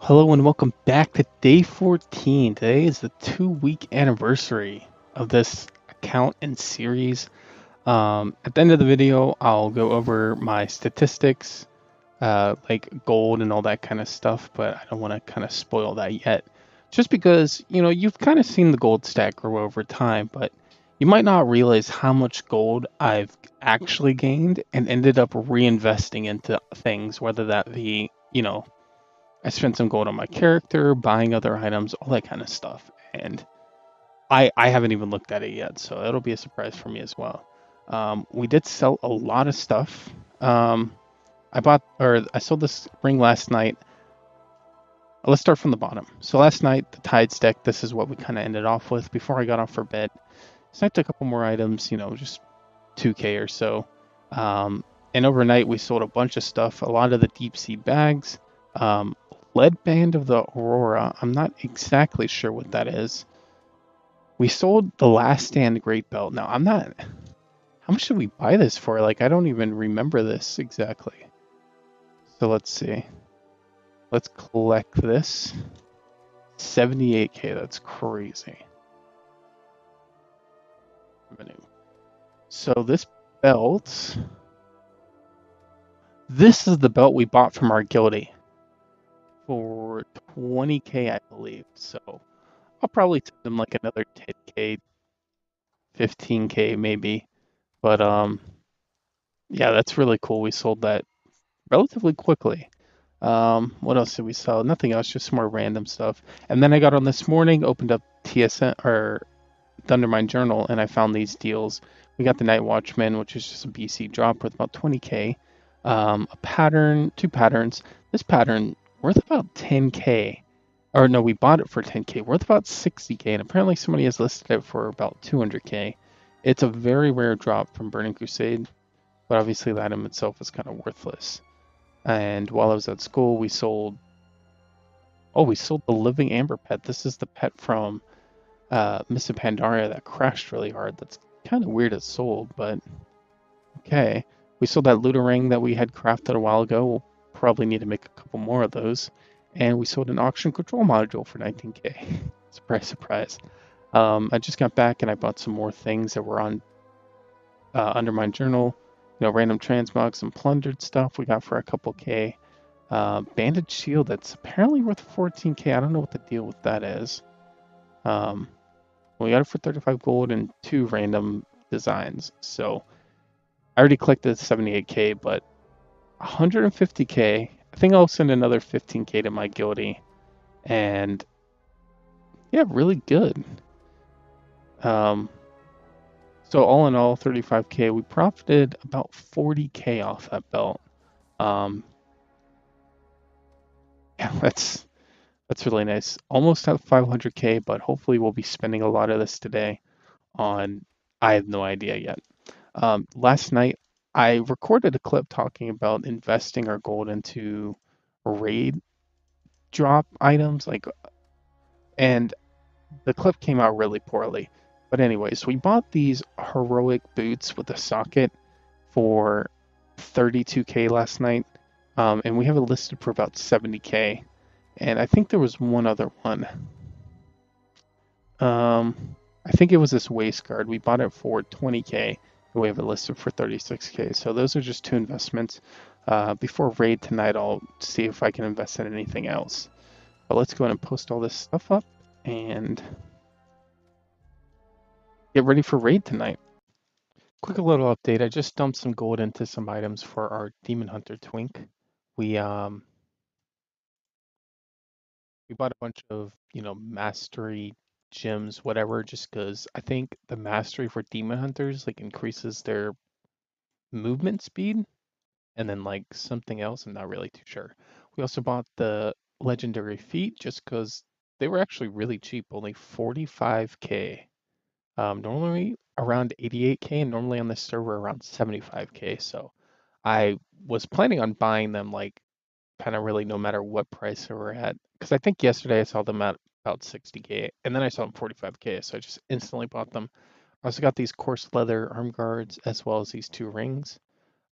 Hello and welcome back to day 14. Today is the 2-week anniversary of this account and series. At the end of the video, I'll go over my statistics, like gold and all that kind of stuff, but I don't want to kind of spoil that yet. Just because, you've kind of seen the gold stack grow over time, but you might not realize how much gold I've actually gained and ended up reinvesting into things, whether that be, I spent some gold on my character, buying other items, all that kind of stuff. And I haven't even looked at it yet, so it'll be a surprise for me as well. We did sell a lot of stuff. I sold this ring last night. Let's start from the bottom. So last night, the Tides deck, this is what we kind of ended off with before I got off for bed. Snagged a couple more items, just 2K or so. And overnight, we sold a bunch of stuff, a lot of the deep sea bags. Lead Band of the Aurora. I'm not exactly sure what that is. We sold the Last Stand Great Belt. Now, I'm not. How much did we buy this for? Like, I don't even remember this exactly. So let's see. Let's collect this. 78K. That's crazy. Revenue. So this belt. This is the belt we bought from our guildie for 20K, I believe. So I'll probably tip them like another 10K, 15K maybe. But yeah, that's really cool. We sold that relatively quickly. What else did we sell? Nothing else, just more random stuff. And then I got on this morning, opened up TSN or Thundermine Journal, and I found these deals. We got the Night Watchman, which is just a BC drop worth about 20K. A pattern, two patterns. This pattern worth about 10K. Or no, we bought it for 10K, worth about 60K, and apparently somebody has listed it for about 200K. It's a very rare drop from Burning Crusade, but obviously the item itself is kind of worthless. And while I was at school, we sold the Living Amber pet. This is the pet from Miss Pandaria that crashed really hard. That's kind of weird it's sold, but okay. We sold that Luda ring that we had crafted a while ago. We'll probably need to make a couple more of those. And we sold an auction control module for 19K. Surprise, surprise. I just got back and I bought some more things that were on Undermine Journal. Random transmogs and plundered stuff we got for a couple K. Banded shield that's apparently worth 14K. I don't know what the deal with that is. We got it for 35 gold and 2 random designs. So I already collected 78K, but 150K. I think I'll send another 15K to my guildie. And yeah, really good. So all in all, 35K. We profited about 40K off that belt. Yeah, that's really nice. Almost at 500K, but hopefully we'll be spending a lot of this today on, I have no idea yet. Last night, I recorded a clip talking about investing our gold into raid drop items, and the clip came out really poorly. But anyways, we bought these heroic boots with a socket for 32K last night, and we have it listed for about 70K. And I think there was one other one. I think it was this waist guard. We bought it for 20K, and we have it listed for 36K. So those are just 2 investments. Before raid tonight, I'll see if I can invest in anything else. But let's go ahead and post all this stuff up and get ready for raid tonight. Quick little update. I just dumped some gold into some items for our Demon Hunter Twink. We bought a bunch of, mastery gems, whatever, just because I think the mastery for Demon Hunters increases their movement speed, and then something else, I'm not really too sure. We also bought the legendary feet just because they were actually really cheap, only 45K. Normally around 88K, and normally on this server around 75K. So I was planning on buying them kind of really no matter what price they were at, because I think yesterday I saw them at about 60K, and then I saw them 45K, so I just instantly bought them. I also got these coarse leather arm guards as well as these 2 rings.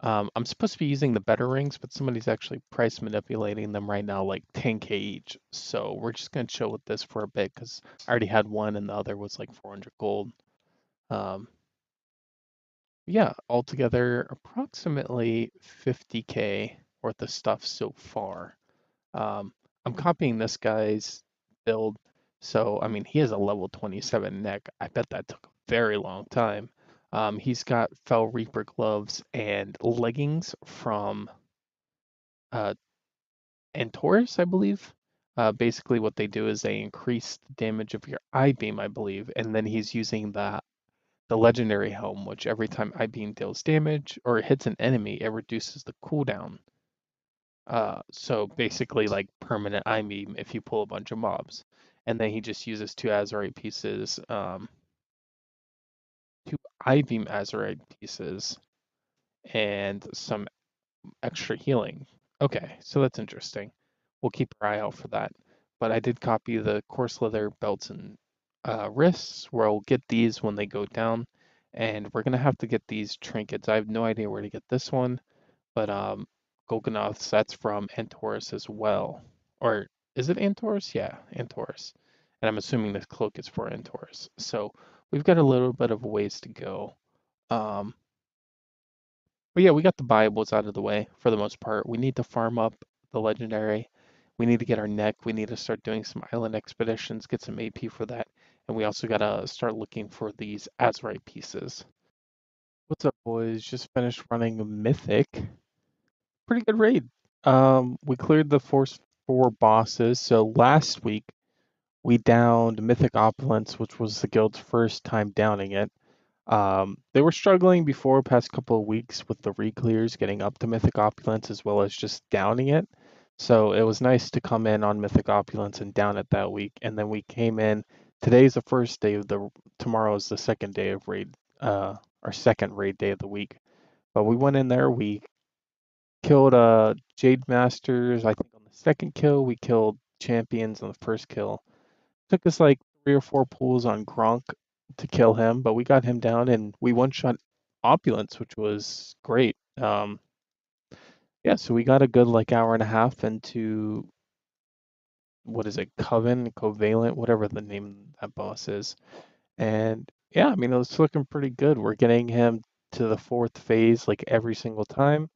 I'm supposed to be using the better rings, but somebody's actually price manipulating them right now, like 10k each. So we're just gonna chill with this for a bit because I already had one and the other was like 400 gold. Um, yeah, altogether approximately 50k worth of stuff so far. Um, I'm copying this guy's build, so I mean he has a level 27 neck. I bet that took a very long time. He's got Fell Reaper gloves and leggings from uh, Antorus, I believe. Basically, what they do is they increase the damage of your eye beam, I believe, and then he's using the legendary helm, which every time eye beam deals damage or hits an enemy, it reduces the cooldown. So basically, like permanent eye beam if you pull a bunch of mobs, and then he just uses two Azurite pieces, two eye beam Azurite pieces, and some extra healing. Okay, so that's interesting. We'll keep our eye out for that. But I did copy the coarse leather belts and wrists, where I'll get these when they go down. And we're gonna have to get these trinkets. I have no idea where to get this one, but Golganoth's, that's from Antorus as well. Or is it Antorus? Yeah, Antorus. And I'm assuming this cloak is for Antorus. So we've got a little bit of a ways to go. Um, but yeah, we got the Bibles out of the way for the most part. We need to farm up the legendary. We need to get our neck. We need to start doing some island expeditions, get some AP for that. And we also got to start looking for these Azurite pieces. What's up, boys? Just finished running Mythic. Pretty good raid. We cleared the first four bosses. So last week we downed Mythic Opulence, which was the guild's first time downing it. They were struggling before past couple of weeks with the re-clears getting up to Mythic Opulence as well as just downing it. So it was nice to come in on Mythic Opulence and down it that week. And then we came in. Today's the first day of the. Tomorrow is the second day of raid. Our second raid day of the week. But we went in there. We killed Jade Masters. I think on the second kill we killed Champions on the first kill. Took us like 3 or 4 pulls on Gronk to kill him, but we got him down and we one shot Opulence, which was great. Yeah, so we got a good like hour and a half into what is it, Covalent, whatever the name of that boss is. And yeah, I mean, it was looking pretty good. We're getting him to the fourth phase like every single time.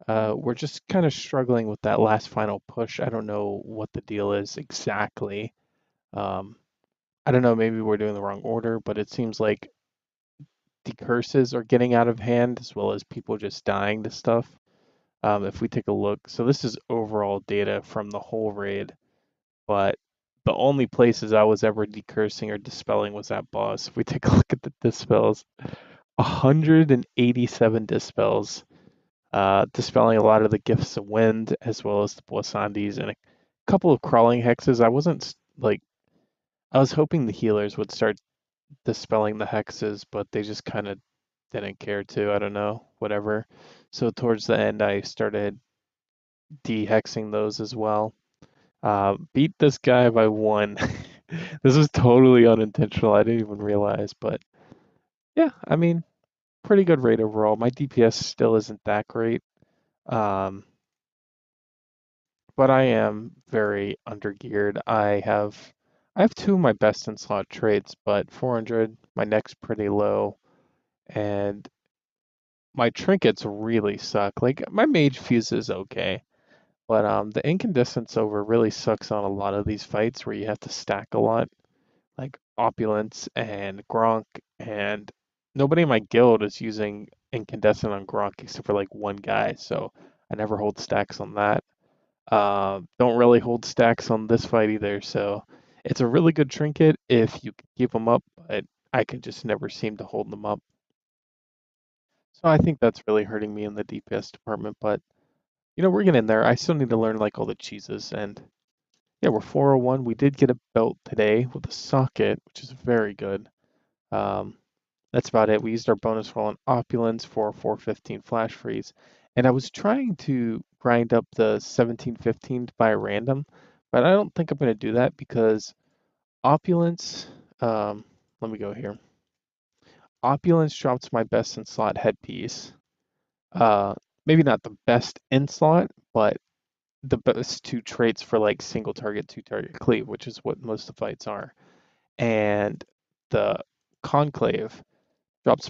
We're just kind of struggling with that last final push. I don't know what the deal is exactly. Um, I don't know, maybe we're doing the wrong order, but it seems like the curses are getting out of hand as well as people just dying to stuff. If we take a look, so this is overall data from the whole raid, but the only places I was ever decursing or dispelling was that boss. If we take a look at the dispels, 187 dispels, dispelling a lot of the gifts of wind as well as the Boissandis and a couple of crawling hexes. I wasn't like I was hoping the healers would start dispelling the hexes, but they just kind of didn't care to. I don't know, whatever. So towards the end, I started de-hexing those as well. Beat this guy by one. This was totally unintentional. I didn't even realize, but yeah, I mean, pretty good rate overall. My DPS still isn't that great, um, but I am very undergeared. I have two of my best in slot traits, but 400, my neck's pretty low, and my trinkets really suck. Like my mage fuse is okay, but the incandescence over really sucks on a lot of these fights where you have to stack a lot, like Opulence and Gronk, and nobody in my guild is using incandescent on Gronk except for like one guy, so I never hold stacks on that. Don't really hold stacks on this fight either, so it's a really good trinket if you can keep them up, but I can just never seem to hold them up. So I think that's really hurting me in the DPS department, but we're getting there. I still need to learn like all the cheeses and yeah, we're 401. We did get a belt today with a socket, which is very good. Um, that's about it. We used our bonus roll on Opulence for 415 flash freeze. And I was trying to grind up the 1715 by random, but I don't think I'm going to do that because Opulence, let me go here. Opulence drops my best in slot headpiece. maybe not the best in slot, but the best two traits for like single target, two target cleave, which is what most of the fights are. And the conclave drops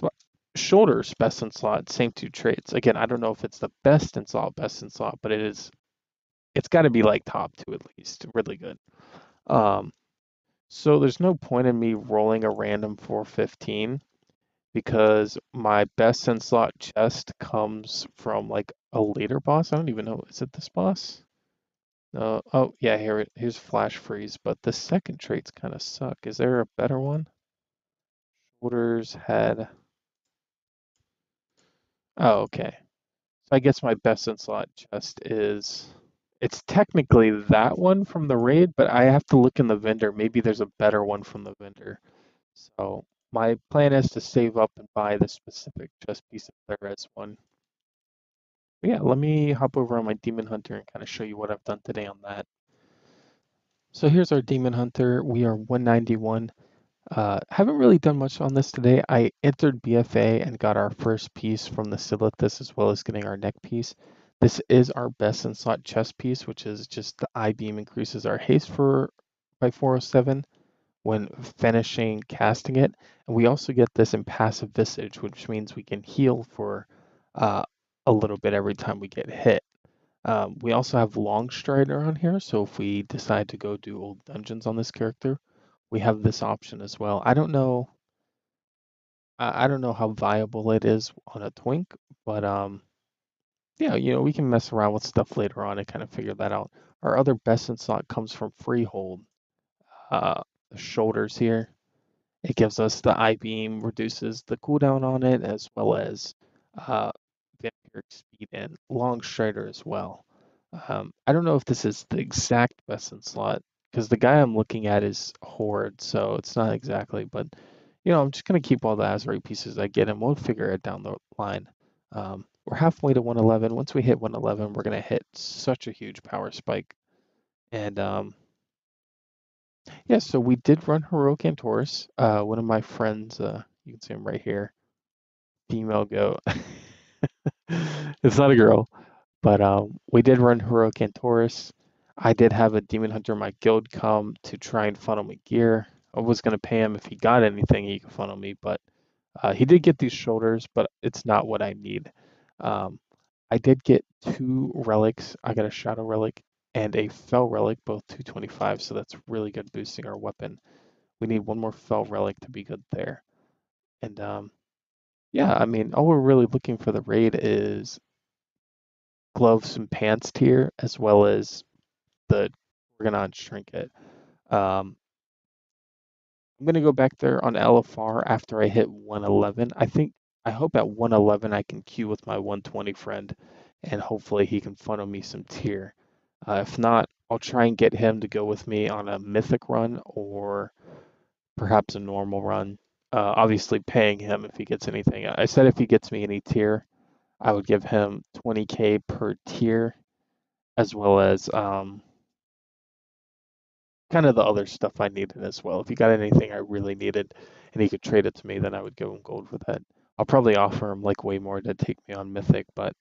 shoulders best in slot, same two traits. Again, I don't know if it's the best in slot, but it's got to be like top two at least, really good. Um, so there's no point in me rolling a random 415 because my best in slot chest comes from like a later boss. I don't even know. Is it this boss? No. Oh, yeah, here's Flash Freeze, but the second traits kind of suck. Is there a better one? Shoulders, head. Oh, okay. So I guess my best in slot chest is it's technically that one from the raid, but I have to look in the vendor. Maybe there's a better one from the vendor. So my plan is to save up and buy the specific chest piece if there is one. But yeah, let me hop over on my Demon Hunter and kind of show you what I've done today on that. So here's our Demon Hunter. We are 191. Haven't really done much on this today. I entered BFA and got our first piece from the Silithus as well as getting our neck piece. This is our best in slot chest piece, which is just the I-beam increases our haste for by 407 when finishing casting it. And we also get this in passive visage, which means we can heal for uh, a little bit every time we get hit. We also have Long Strider on here, so if we decide to go do old dungeons on this character, we have this option as well. I don't know how viable it is on a Twink, but yeah, we can mess around with stuff later on and kind of figure that out. Our other best in slot comes from Freehold. The shoulders here. It gives us the I-beam, reduces the cooldown on it, as well as uh, vampiric speed and long strider as well. I don't know if this is the exact best in slot because the guy I'm looking at is Horde, so it's not exactly. But I'm just gonna keep all the Azure pieces I get, and we'll figure it down the line. We're halfway to 111. Once we hit 111, we're gonna hit such a huge power spike, and yeah, so we did run Heroic Antorus. One of my friends, you can see him right here, female goat. It's not a girl, but we did run Heroic Antorus. I did have a Demon Hunter in my guild come to try and funnel me gear. I was gonna pay him if he got anything, he could funnel me, but he did get these shoulders, but it's not what I need. Um, I did get two relics. I got a Shadow Relic and a Fell Relic, both 225, so that's really good boosting our weapon. We need one more Fell Relic to be good there. And yeah, I mean, all we're really looking for the raid is gloves and pants tier, as well as the Organon Trinket. Um, I'm gonna go back there on LFR after I hit 111. I hope at 111 I can queue with my 120 friend, and hopefully he can funnel me some tier. If not, I'll try and get him to go with me on a mythic run or perhaps a normal run. Obviously paying him if he gets anything. I said if he gets me any tier, I would give him 20k per tier, as well as kind of the other stuff I needed as well. If he got anything I really needed and he could trade it to me, then I would give him gold for that. I'll probably offer him like way more to take me on Mythic, but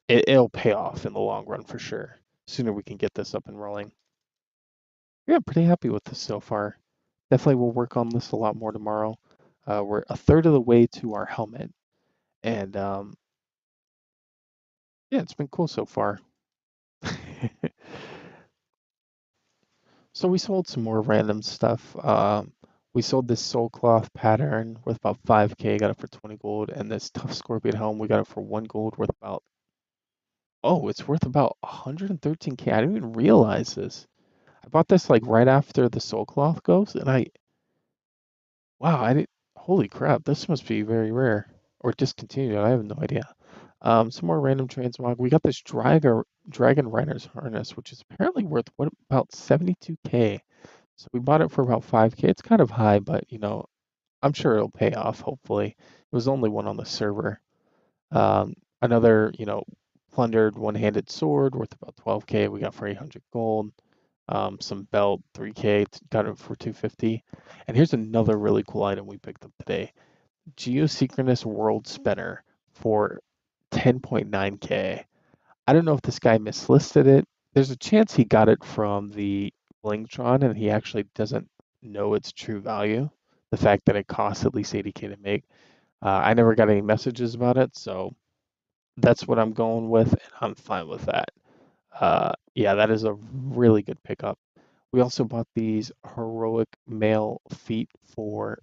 it'll pay off in the long run for sure. Sooner we can get this up and rolling. Yeah, I'm pretty happy with this so far. Definitely will work on this a lot more tomorrow. We're a third of the way to our helmet, and yeah, it's been cool so far. So we sold some more random stuff. We sold this soul cloth pattern worth about 5k, got it for 20 gold, and this tough scorpion helm, we got it for 1 gold worth about, oh, it's worth about 113k. I didn't even realize this. I bought this like right after the soul cloth goes, and wow, I didn't, holy crap, this must be very rare. Or discontinued, I have no idea. Some more random transmog. We got this dragon rider's harness, which is apparently worth what about 72k. So we bought it for about 5k. It's kind of high, but I'm sure it'll pay off, hopefully. It was only one on the server. Another, plundered one-handed sword worth about 12k. We got for 800 gold. Some belt, 3k, got it for 250. And here's another really cool item we picked up today. Geosynchronous World Spinner for 10.9K. I don't know if this guy mislisted it. There's a chance he got it from the Blingtron and he actually doesn't know its true value. The fact that it costs at least 80K to make. I never got any messages about it, so that's what I'm going with, and I'm fine with that. Yeah, that is a really good pickup. We also bought these heroic male feet for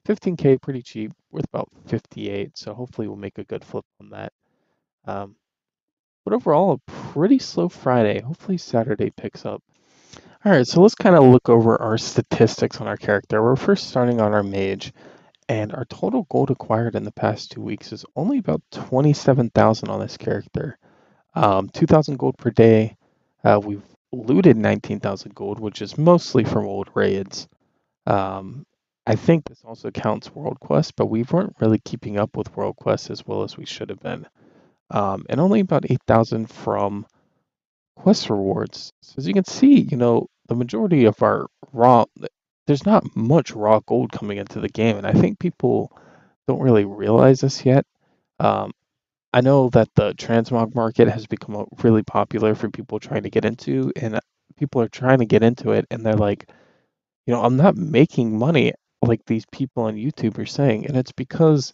15K, pretty cheap, worth about 58. So hopefully we'll make a good flip on that. Um, but overall, a pretty slow Friday. Hopefully Saturday picks up. All right, so let's kind of look over our statistics on our character. We're first starting on our mage, and our total gold acquired in the past 2 weeks is only about 27,000 on this character. 2,000 gold per day. We've looted 19,000 gold, which is mostly from old raids. Um, I think this also counts world quests, but we weren't really keeping up with world quests as well as we should have been. And only about 8,000 from quest rewards. So as you can see, the majority of our there's not much raw gold coming into the game, and I think people don't really realize this yet. Um, I know that the transmog market has become really popular for people trying to get into, and people are trying to get into it, and they're like, I'm not making money like these people on YouTube are saying, and it's because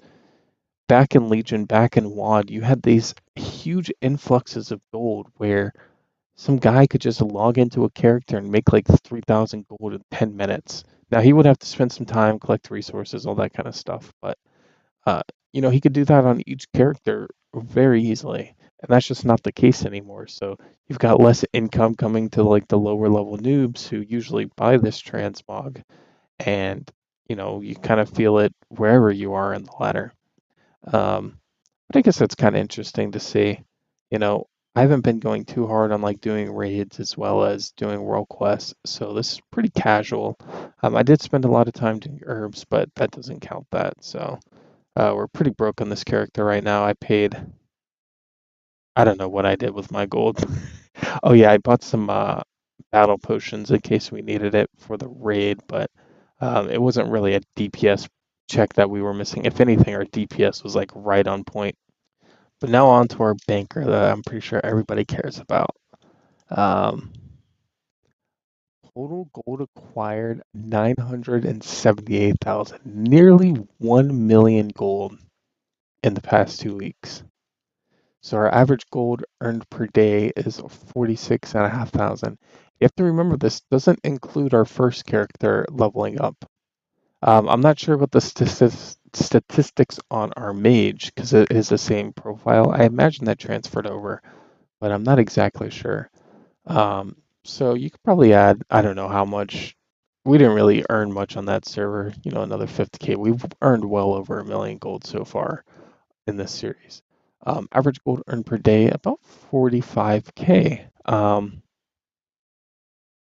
back in Legion, back in WoD, you had these huge influxes of gold where some guy could just log into a character and make like 3,000 gold in 10 minutes. Now he would have to spend some time, collect resources, all that kind of stuff, but uh, he could do that on each character very easily, and that's just not the case anymore. So you've got less income coming to like the lower level noobs who usually buy this transmog, and you kind of feel it wherever you are in the ladder. Um, but I guess that's kind of interesting to see. You know, I haven't been going too hard on like doing raids as well as doing world quests, so this is pretty casual. I did spend a lot of time doing herbs, but that doesn't count that. So we're pretty broke on this character right now. I don't know what I did with my gold. Oh yeah, I bought some battle potions in case we needed it for the raid, but it wasn't really a DPS check that we were missing. If anything, our DPS was like right on point. But now on to our banker that I'm pretty sure everybody cares about. Um, Total gold acquired 978,000, nearly 1 million gold in the past 2 weeks. So our average gold earned per day is 46,500. You have to remember this doesn't include our first character leveling up. I'm not sure about the statistics on our mage because it is the same profile. I imagine that transferred over, but I'm not exactly sure. Um, so you could probably add, I don't know how much. We didn't really earn much on that server, another 50K. We've earned well over 1 million gold so far in this series. Average gold earned per day about 45K.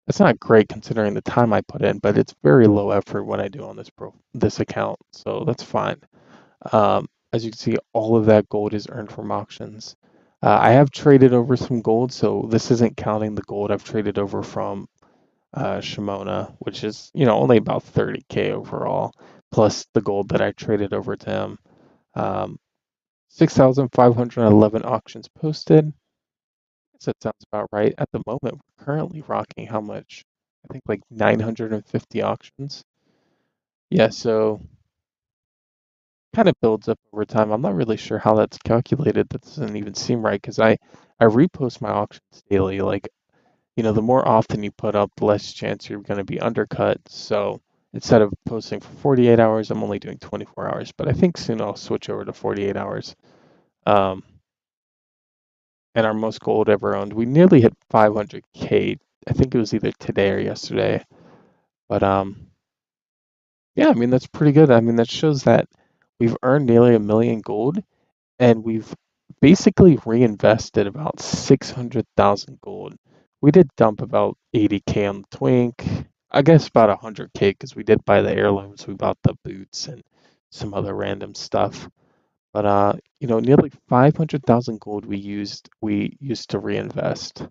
It's not great considering the time I put in, but it's very low effort what I do on this account, so that's fine. As you can see, all of that gold is earned from auctions. I have traded over some gold, so this isn't counting the gold I've traded over from Shamonna, which is only about 30K overall, plus the gold that I traded over to him. 6,511 auctions posted. Guess that sounds about right. At the moment, we're currently rocking how much? I think like 950 auctions. Yeah, so kind of builds up over time. I'm not really sure how that's calculated. That doesn't even seem right because I repost my auctions daily. Like, the more often you put up, the less chance you're going to be undercut. So instead of posting for 48 hours, I'm only doing 24 hours. But I think soon I'll switch over to 48 hours. Um, and our most gold ever owned, we nearly hit 500K. I think it was either today or yesterday. But yeah, I mean that's pretty good. I mean that shows that we've earned nearly 1 million gold, and we've basically reinvested about 600,000 gold. We did dump about 80K on the twink. I guess about 100K because we did buy the heirlooms. We bought the boots and some other random stuff. But nearly 500,000 gold we used to reinvest.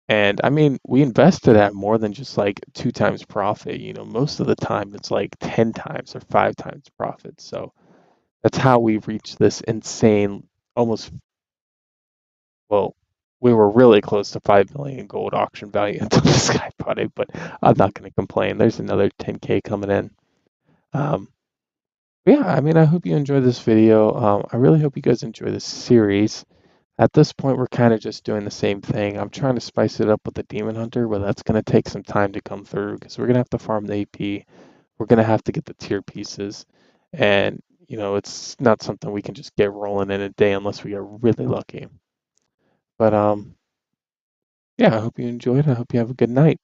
And I mean, we invested at more than just like 2 times profit. Most of the time it's like 10 times or 5 times profit. So that's how we've reached this insane, almost Well, we were really close to 5 million in gold auction value until this guy bought it, but I'm not going to complain. There's another 10K coming in. Um, yeah, I mean, I hope you enjoy this video. I really hope you guys enjoy this series. At this point, we're kind of just doing the same thing. I'm trying to spice it up with the Demon Hunter, but that's going to take some time to come through because we're going to have to farm the AP. We're going to have to get the tier pieces. And, it's not something we can just get rolling in a day unless we get really lucky. But yeah, I hope you enjoyed. I hope you have a good night.